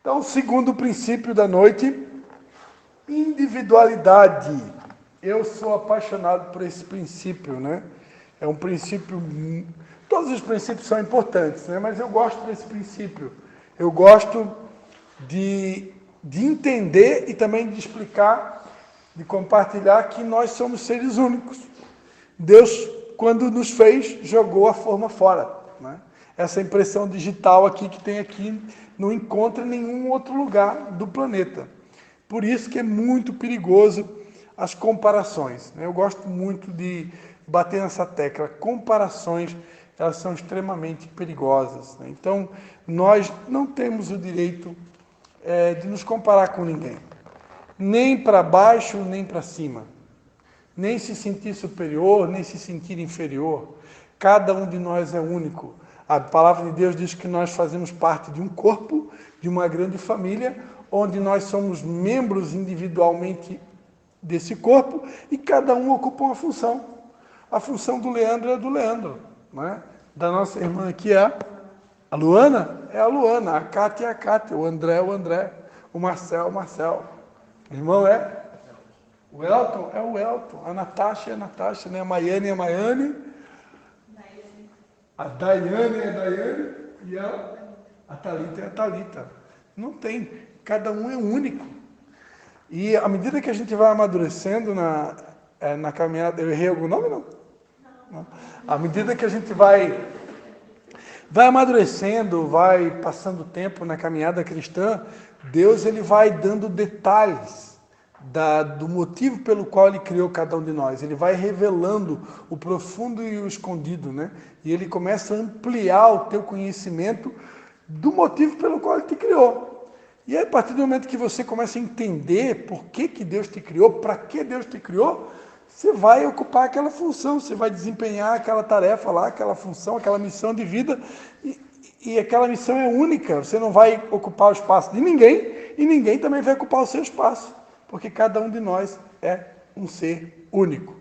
Então, segundo princípio da noite, individualidade. Eu sou apaixonado por esse princípio, né? É um princípio... Todos os princípios são importantes, né? Mas eu gosto desse princípio. Eu gosto de entender e também de explicar, de compartilhar que nós somos seres únicos. Deus, quando nos fez, jogou a forma fora, né? Essa impressão digital aqui que tem aqui não encontra em nenhum outro lugar do planeta. Por isso que é muito perigoso as comparações, né? Eu gosto muito de bater nessa tecla. Comparações, elas são extremamente perigosas, né? Então, nós não temos o direito de nos comparar com ninguém. Nem para baixo, nem para cima. Nem se sentir superior, nem se sentir inferior. Cada um de nós é único. A palavra de Deus diz que nós fazemos parte de um corpo, de uma grande família, onde nós somos membros individualmente desse corpo e cada um ocupa uma função. A função do Leandro é do Leandro, né? Da nossa irmã aqui é a Luana, é a Luana, a Cátia é a Cátia, o André é o André, o Marcel é o Marcel. O irmão é? O Elton é o Elton, a Natasha é a Natasha, né? A Maiane é a Maiane, a Daiane é a Daiane e a Thalita é a Thalita. Não tem, cada um é único. E à medida que a gente vai amadurecendo na caminhada, eu errei algum nome, não? Não. À medida que a gente vai amadurecendo, vai passando tempo na caminhada cristã, Deus ele vai dando detalhes do motivo pelo qual ele criou cada um de nós. Ele vai revelando o profundo e o escondido, né? E ele começa a ampliar o teu conhecimento do motivo pelo qual ele te criou. E aí, a partir do momento que você começa a entender por que Deus te criou, para que Deus te criou, você vai ocupar aquela função, você vai desempenhar aquela tarefa lá, aquela função, aquela missão de vida, e aquela missão é única. Você não vai ocupar o espaço de ninguém, e ninguém também vai ocupar o seu espaço, porque cada um de nós é um ser único,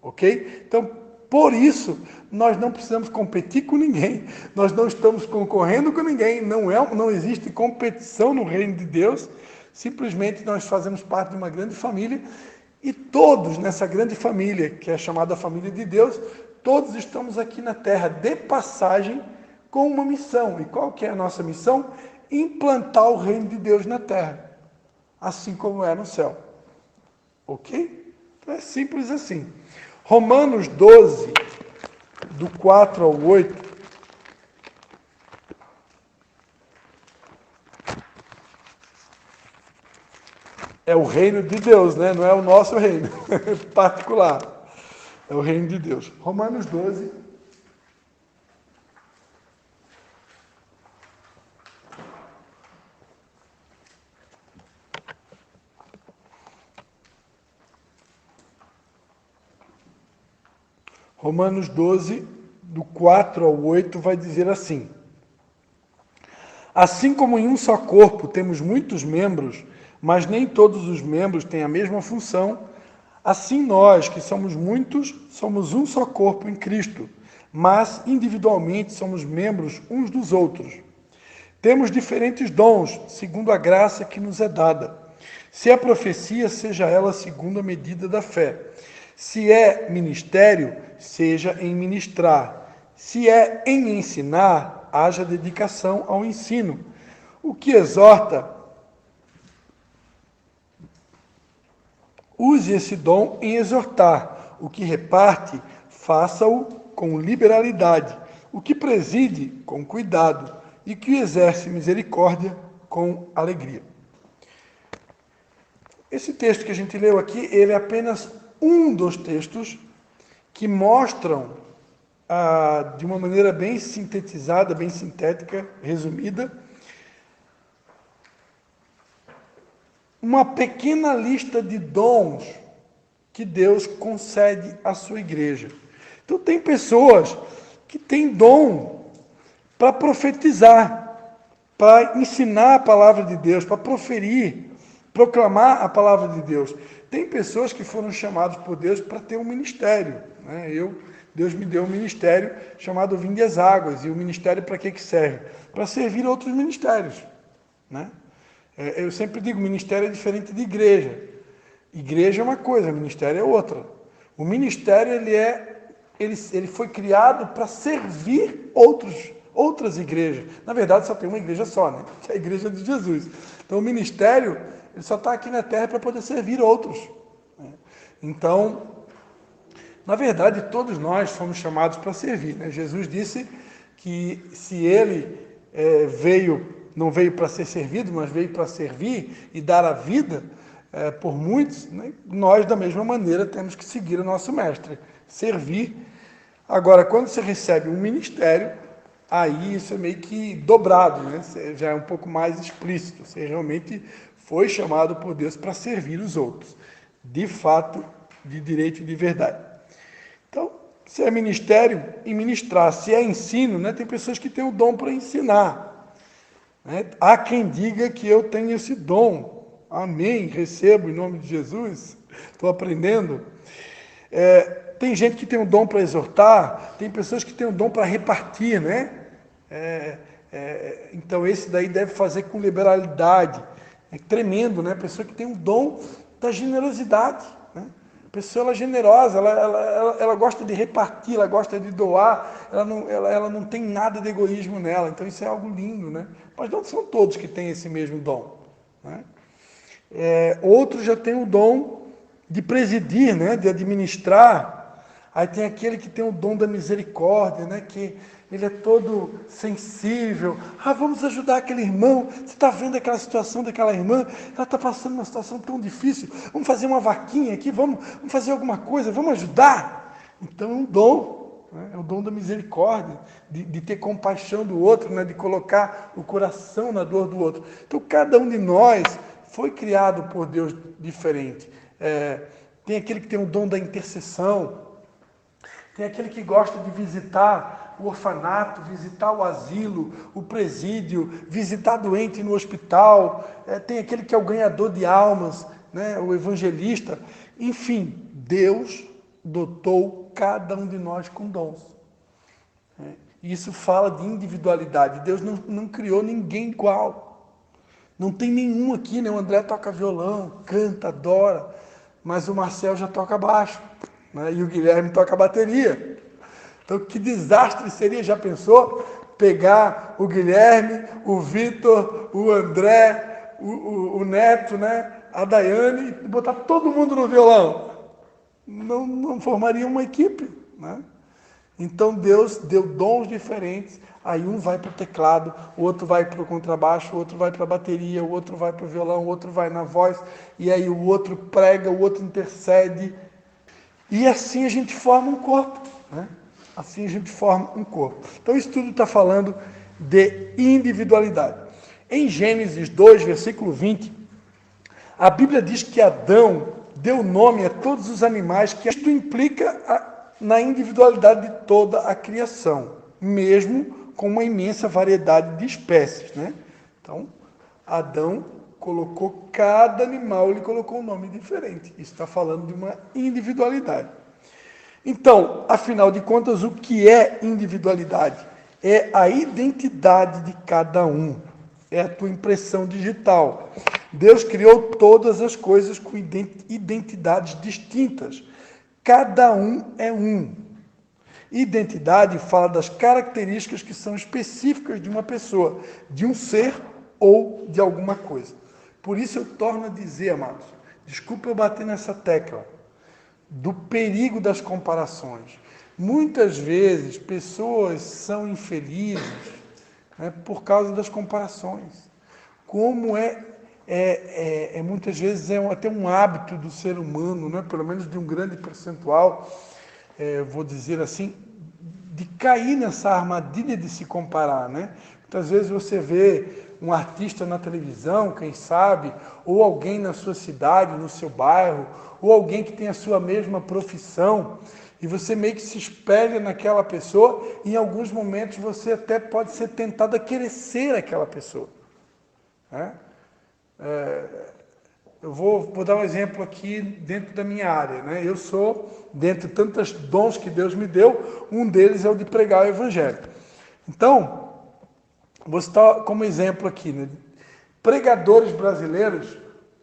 ok? Então, por isso, nós não precisamos competir com ninguém, nós não estamos concorrendo com ninguém, não existe competição no reino de Deus, simplesmente nós fazemos parte de uma grande família, e todos nessa grande família, que é chamada família de Deus, todos estamos aqui na terra de passagem com uma missão. E qual que é a nossa missão? Implantar o reino de Deus na terra, assim como é no céu. Ok? Então é simples assim. Romanos 12, do 4 ao 8. É o reino de Deus, né? Não é o nosso reino particular. É o reino de Deus. Romanos 12. Romanos 12, do 4 ao 8, vai dizer assim: assim como em um só corpo temos muitos membros, mas nem todos os membros têm a mesma função, assim nós, que somos muitos, somos um só corpo em Cristo, mas individualmente somos membros uns dos outros. Temos diferentes dons, segundo a graça que nos é dada. Se é profecia, seja ela segundo a medida da fé. Se é ministério, seja em ministrar. Se é em ensinar, haja dedicação ao ensino. O que exorta, use esse dom em exortar. O que reparte, faça-o com liberalidade. O que preside, com cuidado. E que exerce misericórdia, com alegria. Esse texto que a gente leu aqui, ele é apenas um dos textos que mostram, de uma maneira bem sintetizada, bem sintética, resumida, uma pequena lista de dons que Deus concede à sua igreja. Então, tem pessoas que têm dom para profetizar, para ensinar a palavra de Deus, para proferir, proclamar a palavra de Deus. Tem pessoas que foram chamadas por Deus para ter um ministério, né? Deus me deu um ministério chamado Vinde às Águas. E o ministério para que serve? Para servir outros ministérios, né? Eu sempre digo, ministério é diferente de igreja. Igreja é uma coisa, ministério é outra. O ministério, ele foi criado para servir outras igrejas. Na verdade, só tem uma igreja só, né? Que é a igreja de Jesus. Então, o ministério, ele só está aqui na terra para poder servir outros. Né? Então, na verdade, todos nós fomos chamados para servir. Né? Jesus disse que se ele não veio para ser servido, mas veio para servir e dar a vida por muitos, né? Nós, da mesma maneira, temos que seguir o nosso mestre, servir. Agora, quando você recebe um ministério, aí isso é meio que dobrado, né? Já é um pouco mais explícito. Você realmente foi chamado por Deus para servir os outros, de fato, de direito e de verdade. Então, se é ministério, e ministrar. Se é ensino, né? Tem pessoas que têm o dom para ensinar. Né? Há quem diga que eu tenho esse dom. Amém, recebo em nome de Jesus. Estou aprendendo. Tem gente que tem um dom para exortar, tem pessoas que têm um dom para repartir, né? Então esse daí deve fazer com liberalidade. É tremendo, né? A pessoa que tem um dom da generosidade, né? A pessoa ela é generosa, ela gosta de repartir, ela gosta de doar, ela não tem nada de egoísmo nela. Então isso é algo lindo, né? Mas não são todos que têm esse mesmo dom, né? Outros já têm o dom de presidir, né? De administrar. Aí tem aquele que tem o dom da misericórdia, né? Que ele é todo sensível. Vamos ajudar aquele irmão. Você está vendo aquela situação daquela irmã? Ela está passando uma situação tão difícil. Vamos fazer uma vaquinha aqui, vamos fazer alguma coisa, vamos ajudar. Então é um dom, né? É o dom da misericórdia, de ter compaixão do outro, né? De colocar o coração na dor do outro. Então cada um de nós foi criado por Deus diferente. Tem aquele que tem o dom da intercessão, tem aquele que gosta de visitar o orfanato, visitar o asilo, o presídio, visitar doente no hospital, tem aquele que é o ganhador de almas, né? O evangelista. Enfim, Deus dotou cada um de nós com dons. Isso fala de individualidade. Deus não criou ninguém igual. Não tem nenhum aqui, né? O André toca violão, canta, adora, mas o Marcel já toca baixo, né? E o Guilherme toca bateria. Então, que desastre seria, já pensou? Pegar o Guilherme, o Vitor, o André, o Neto, né? A Daiane, e botar todo mundo no violão. Não formaria uma equipe, né? Então Deus deu dons diferentes, aí um vai para o teclado, o outro vai para o contrabaixo, o outro vai para a bateria, o outro vai para o violão, o outro vai na voz, e aí o outro prega, o outro intercede, e assim a gente forma um corpo, né? Assim a gente forma um corpo. Então isso tudo está falando de individualidade. Em Gênesis 2, versículo 20, a Bíblia diz que Adão deu nome a todos os animais, que isto implica na individualidade de toda a criação, mesmo com uma imensa variedade de espécies, né? Então, Adão colocou cada animal, ele colocou um nome diferente. Isso está falando de uma individualidade. Então, afinal de contas, o que é individualidade? É a identidade de cada um, é a tua impressão digital. Deus criou todas as coisas com identidades distintas. Cada um é um. Identidade fala das características que são específicas de uma pessoa, de um ser ou de alguma coisa. Por isso eu torno a dizer, amados, desculpa eu bater nessa tecla, do perigo das comparações. Muitas vezes pessoas são infelizes, né, por causa das comparações. Como muitas vezes é até um hábito do ser humano, né, pelo menos de um grande percentual, vou dizer assim, de cair nessa armadilha de se comparar, né? Muitas vezes você vê um artista na televisão, quem sabe, ou alguém na sua cidade, no seu bairro, ou alguém que tem a sua mesma profissão, e você meio que se espelha naquela pessoa, e em alguns momentos você até pode ser tentado a querer ser aquela pessoa, né? Eu vou dar um exemplo aqui dentro da minha área, né? Eu sou, dentre tantos dons que Deus me deu, um deles é o de pregar o Evangelho. Então, vou citar como exemplo aqui, né? pregadores brasileiros,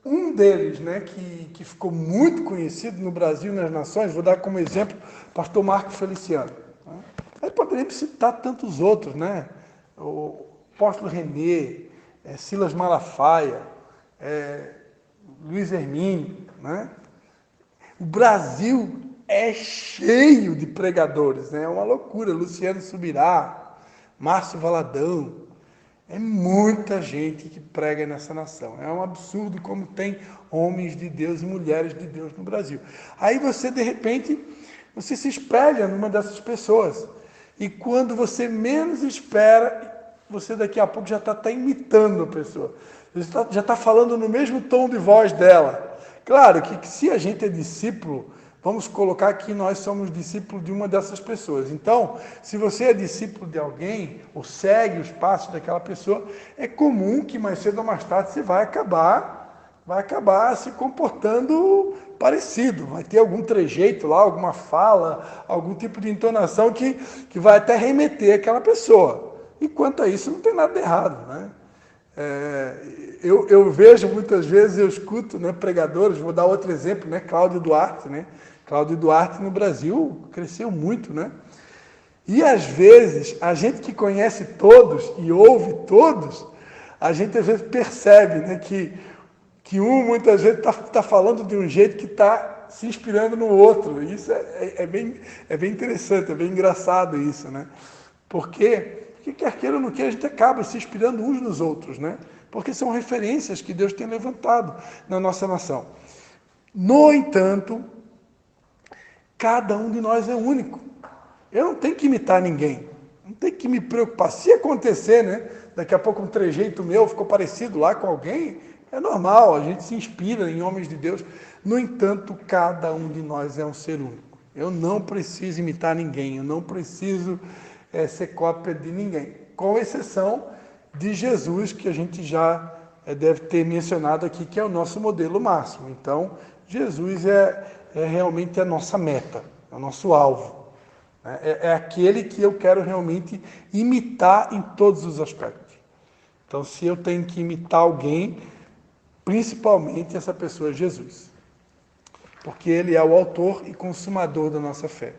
um deles, né, que ficou muito conhecido no Brasil e nas nações, vou dar como exemplo o pastor Marco Feliciano. Né? Aí poderíamos citar tantos outros, né? O apóstolo Renê, Silas Malafaia, Luiz Hermínio, né? O Brasil é cheio de pregadores, né? É uma loucura. Luciano Subirá, Márcio Valadão. É muita gente que prega nessa nação. É um absurdo como tem homens de Deus e mulheres de Deus no Brasil. Aí você, de repente, você se espelha numa dessas pessoas. E quando você menos espera, você daqui a pouco já está imitando a pessoa. Já está falando no mesmo tom de voz dela. Claro que se a gente é discípulo, vamos colocar que nós somos discípulos de uma dessas pessoas. Então, se você é discípulo de alguém, ou segue os passos daquela pessoa, é comum que mais cedo ou mais tarde você vai acabar se comportando parecido. Vai ter algum trejeito lá, alguma fala, algum tipo de entonação que vai até remeter àquela pessoa. E quanto a isso, não tem nada de errado, né? Eu vejo muitas vezes, eu escuto, né, pregadores, vou dar outro exemplo, né, Cláudio Duarte, né? Cláudio Duarte no Brasil cresceu muito, né? E às vezes, a gente que conhece todos e ouve todos, a gente às vezes percebe, né, que um muitas vezes tá falando de um jeito que está se inspirando no outro. Isso é bem interessante, é bem engraçado isso, né? Porque quer queira ou não queira, a gente acaba se inspirando uns nos outros, né? Porque são referências que Deus tem levantado na nossa nação. No entanto, cada um de nós é único. Eu não tenho que imitar ninguém. Não tenho que me preocupar. Se acontecer, né? Daqui a pouco um trejeito meu ficou parecido lá com alguém, é normal, a gente se inspira em homens de Deus. No entanto, cada um de nós é um ser único. Eu não preciso imitar ninguém, eu não preciso ser cópia de ninguém. Com exceção de Jesus, que a gente já deve ter mencionado aqui, que é o nosso modelo máximo. Então, Jesus é realmente a nossa meta, é o nosso alvo. É aquele que eu quero realmente imitar em todos os aspectos. Então, se eu tenho que imitar alguém, principalmente essa pessoa é Jesus. Porque ele é o autor e consumador da nossa fé.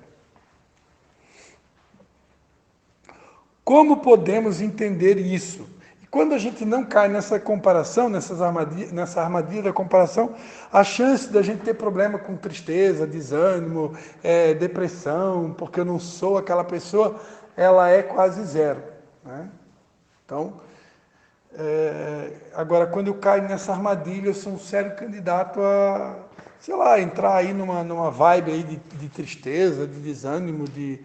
Como podemos entender isso? E quando a gente não cai nessa comparação, nessa armadilha da comparação, a chance da gente ter problema com tristeza, desânimo, depressão, porque eu não sou aquela pessoa, ela é quase zero. Né? Então, agora, quando eu caio nessa armadilha, eu sou um sério candidato a, sei lá, entrar aí numa vibe aí de tristeza, de desânimo, de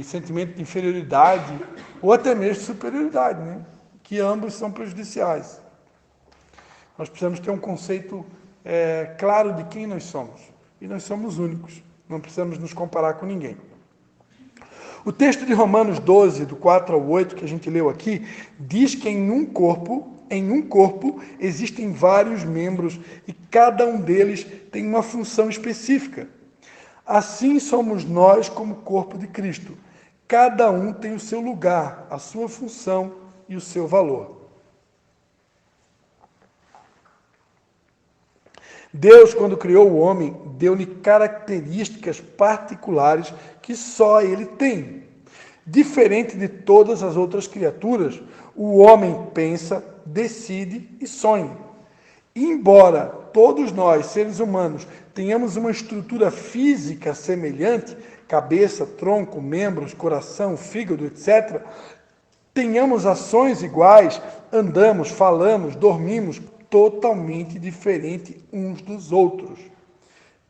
sentimento de inferioridade, ou até mesmo de superioridade, né? Que ambos são prejudiciais. Nós precisamos ter um conceito claro de quem nós somos. E nós somos únicos, não precisamos nos comparar com ninguém. O texto de Romanos 12, do 4 ao 8, que a gente leu aqui, diz que em um corpo existem vários membros e cada um deles tem uma função específica. Assim somos nós como corpo de Cristo. Cada um tem o seu lugar, a sua função e o seu valor. Deus, quando criou o homem, deu-lhe características particulares que só ele tem. Diferente de todas as outras criaturas, o homem pensa, decide e sonha. Embora todos nós, seres humanos, tenhamos uma estrutura física semelhante, cabeça, tronco, membros, coração, fígado, etc., tenhamos ações iguais, andamos, falamos, dormimos, totalmente diferentes uns dos outros.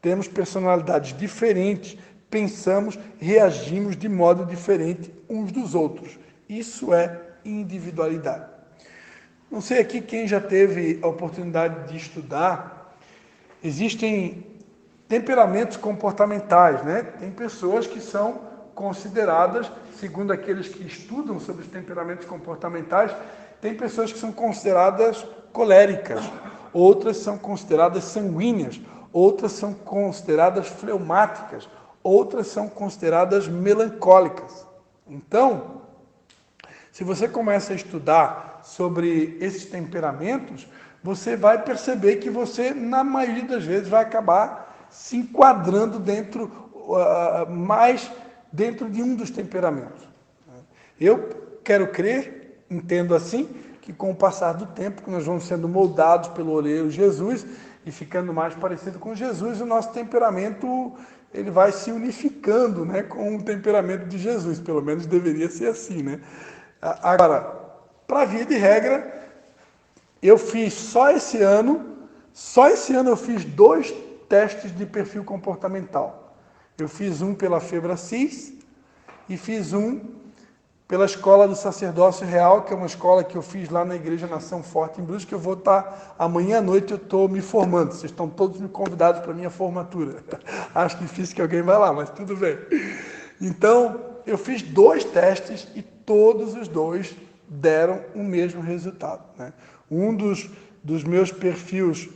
Temos personalidades diferentes, pensamos, reagimos de modo diferente uns dos outros. Isso é individualidade. Não sei aqui quem já teve a oportunidade de estudar, existem temperamentos comportamentais, né? Tem pessoas que são consideradas, segundo aqueles que estudam sobre os temperamentos comportamentais, tem pessoas que são consideradas coléricas, outras são consideradas sanguíneas, outras são consideradas fleumáticas, outras são consideradas melancólicas. Então, se você começa a estudar sobre esses temperamentos, você vai perceber que você, na maioria das vezes, vai acabar se enquadrando mais dentro de um dos temperamentos. Eu quero crer, entendo assim, que com o passar do tempo, que nós vamos sendo moldados pelo olheiro Jesus e ficando mais parecido com Jesus, o nosso temperamento ele vai se unificando, né, com o temperamento de Jesus, pelo menos deveria ser assim, né? Agora, para via de regra, eu fiz só esse ano eu fiz 2 testes de perfil comportamental. Eu fiz um pela Febracis e fiz um pela Escola do Sacerdócio Real, que é uma escola que eu fiz lá na Igreja Nação Forte, em Brusque, que eu vou estar, amanhã à noite eu estou me formando. Vocês estão todos me convidados para a minha formatura. Acho difícil que alguém vá lá, mas tudo bem. Então, eu fiz 2 testes e todos os 2 deram o mesmo resultado, né? Um dos meus perfis,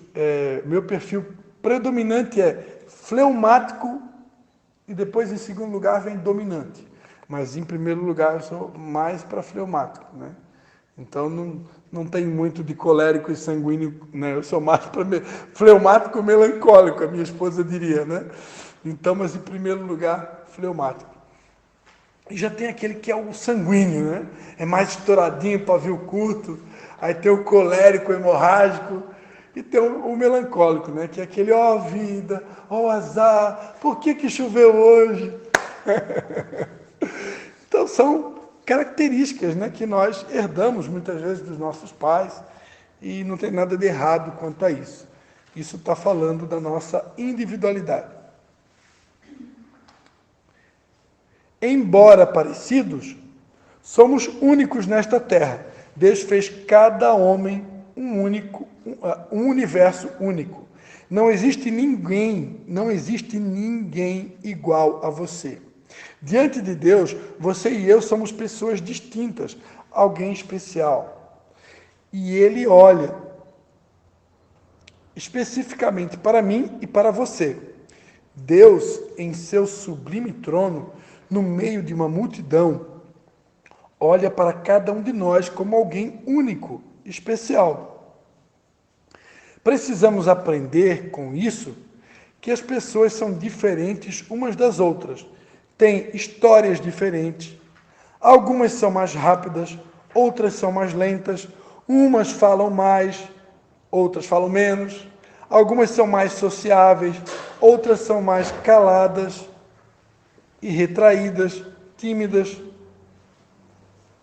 meu perfil predominante é fleumático e depois, em segundo lugar, vem dominante. Mas, em primeiro lugar, eu sou mais para fleumático, né? Então, não tem muito de colérico e sanguíneo, né? Eu sou mais para fleumático melancólico, a minha esposa diria, né? Então, mas, em primeiro lugar, fleumático. E já tem aquele que é o sanguíneo, né? É mais estouradinho, pavio curto. Aí tem o colérico, hemorrágico. E tem o melancólico, né? Que é aquele, ó vida, ó azar, por que choveu hoje? Então, são características, né, que nós herdamos muitas vezes dos nossos pais e não tem nada de errado quanto a isso. Isso está falando da nossa individualidade. Embora parecidos, somos únicos nesta terra. Deus fez cada homem um universo único. Não existe ninguém igual a você. Diante de Deus, você e eu somos pessoas distintas, alguém especial. E Ele olha especificamente para mim e para você. Deus, em seu sublime trono, no meio de uma multidão, olha para cada um de nós como alguém único, especial. Precisamos aprender com isso que as pessoas são diferentes umas das outras, têm histórias diferentes, algumas são mais rápidas, outras são mais lentas, umas falam mais, outras falam menos, algumas são mais sociáveis, outras são mais caladas e retraídas, tímidas.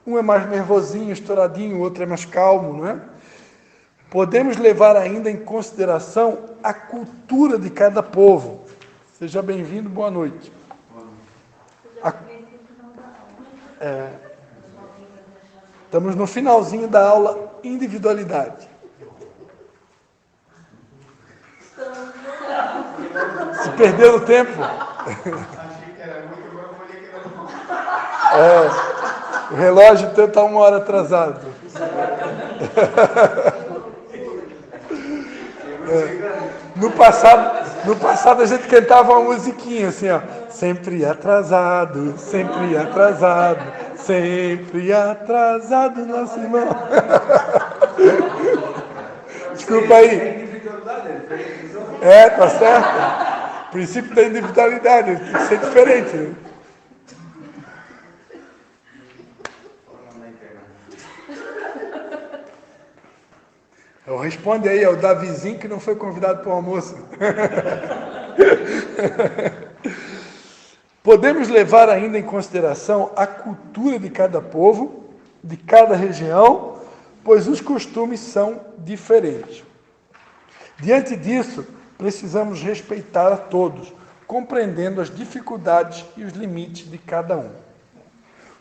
Um é mais nervosinho, estouradinho, o outro é mais calmo, não é? Podemos levar ainda em consideração a cultura de cada povo. Seja bem-vindo, boa noite. Estamos no finalzinho da aula individualidade. Se perdeu no tempo? Achei que era muito, agora eu falei que era muito. O relógio teu está 1 hora atrasado. No passado a gente cantava uma musiquinha assim, ó. Sempre atrasado, sempre atrasado, sempre atrasado, nosso irmão. Desculpa aí. Tá certo. O princípio da individualidade, tem que ser diferente. Né? Responde aí, é o Davizinho que não foi convidado para o almoço. Podemos levar ainda em consideração a cultura de cada povo, de cada região, pois os costumes são diferentes. Diante disso, precisamos respeitar a todos, compreendendo as dificuldades e os limites de cada um.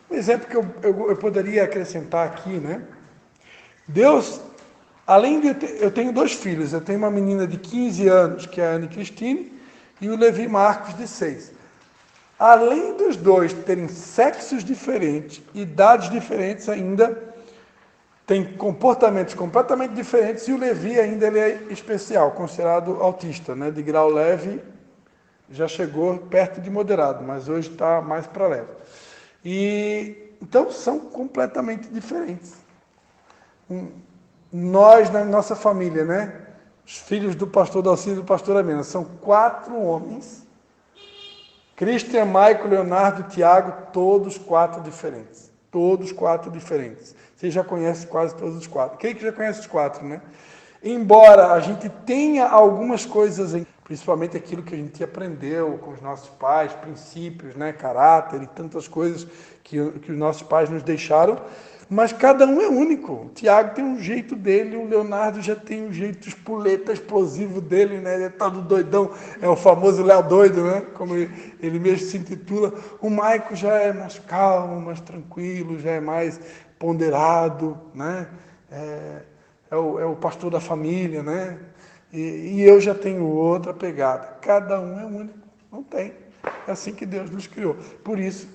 Um exemplo que eu poderia acrescentar aqui, né? Deus, além de eu tenho 2 filhos, eu tenho uma menina de 15 anos, que é a Anne Cristine, e o Levi Marcos, de 6. Além dos 2 terem sexos diferentes, idades diferentes ainda, tem comportamentos completamente diferentes, e o Levi ainda ele é especial, considerado autista, né? De grau leve, já chegou perto de moderado, mas hoje está mais para leve. E então são completamente diferentes. Nós, na nossa família, né? Os filhos do pastor Dalcino e do pastor Amena, são 4 homens. Christian, Michael, Leonardo, Tiago, todos 4 diferentes. Todos 4 diferentes. Você já conhece quase todos os 4. Quem que já conhece os 4, né? Embora a gente tenha algumas coisas, principalmente aquilo que a gente aprendeu com os nossos pais, princípios, né, caráter e tantas coisas que os nossos pais nos deixaram, mas cada um é único. O Tiago tem um jeito dele, o Leonardo já tem um jeito espoleta, explosivo dele, né? Ele é todo doidão, é o famoso Léo doido, né? Como ele mesmo se intitula. O Maico já é mais calmo, mais tranquilo, já é mais ponderado, né? É o pastor da família, né? E eu já tenho outra pegada. Cada um é único, não tem. É assim que Deus nos criou. Por isso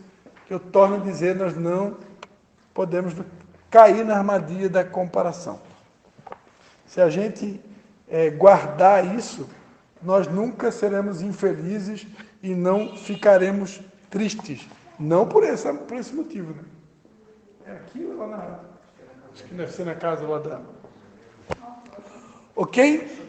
que eu torno a dizer, nós não podemos cair na armadilha da comparação. Se a gente guardar isso, nós nunca seremos infelizes e não ficaremos tristes. Não por esse motivo, né? É aqui ou lá na... Acho que deve ser na casa lá da... Ok?